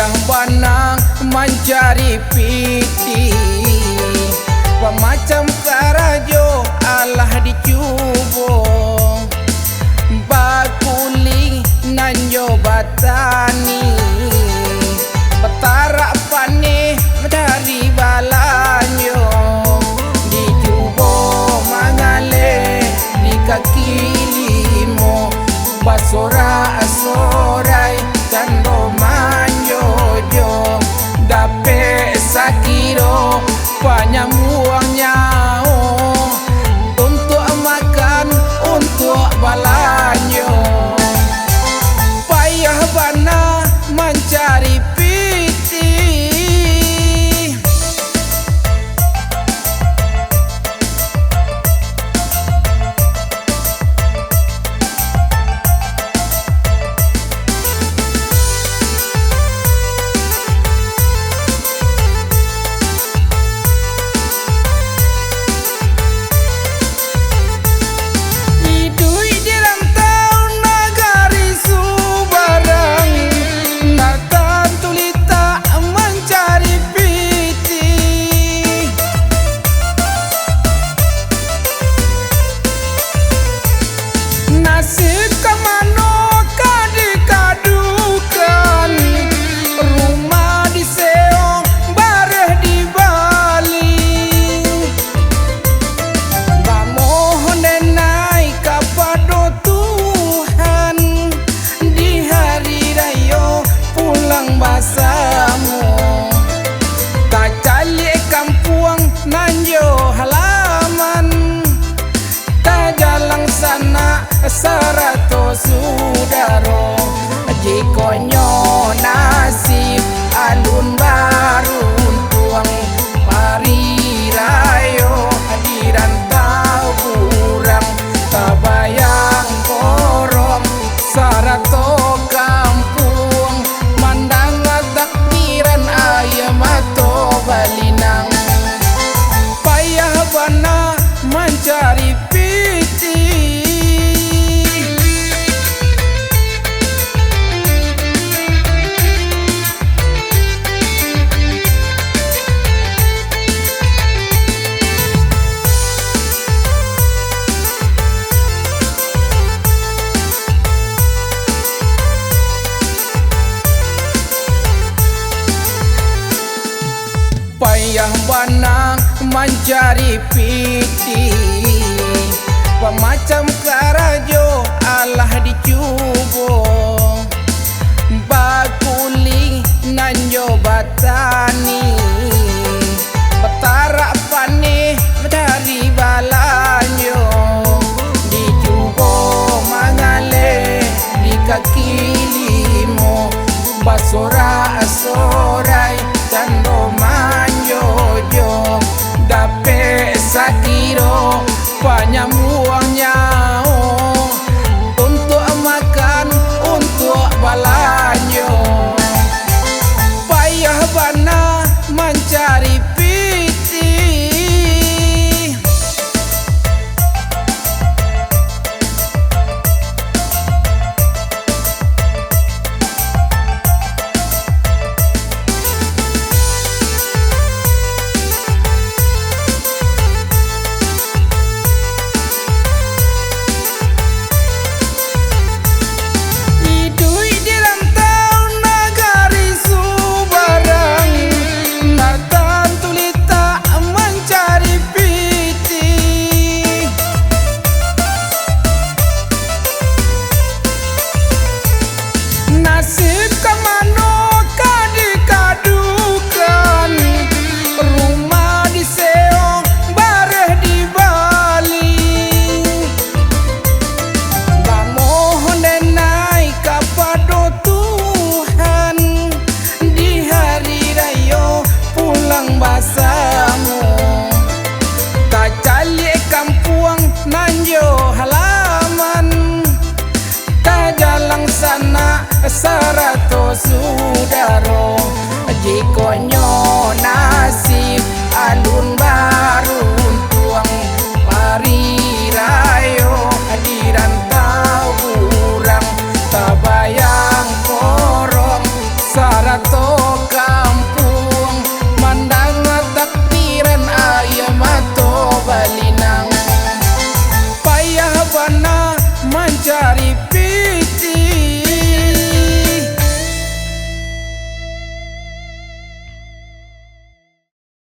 Payah banang mencari piti, pemacam karajo alah dicubo, bakuli nanyo batani, petara pane dari balanyo, dicubo mangale di kaki limo, basora sorai kando manjojo, dape sakiro panyamuang nyao, untuk makan untuk balanyo. Payah bana mencari piti, nasib kemano kadikadukan, rumah di seong bareh di Bali, bamohon denai kepada Tuhan, di hari raya pulang basamu, tak calik kampung nanjo halaman, tak jalan sana sarato sudaro, jikonyo nasib alun baru tuang pari rayo hadiran tau kurang, kabayang korong sarato kampung, mandang takdiran ayam atau balinang. Payah bana mencari piti, payah banang mencari piti, pemacam karajo alah dicubo, bakuli nanyo batani, petara pane dari balanyo, dicubo mangale di kaki limo, basora sorai kando manjojo, dape sakiro panyamuang nyao, untuk makan untuk balanyo. Payah bana mencari piti, nasib kemano kadikadukan, rumah di seong bareh di Bali, bamohon denai kepada Tuhan, di hari raya pulang basamu, tak calik kampung nanjo halaman, tak jalan sana sarato sudaro, jikonyo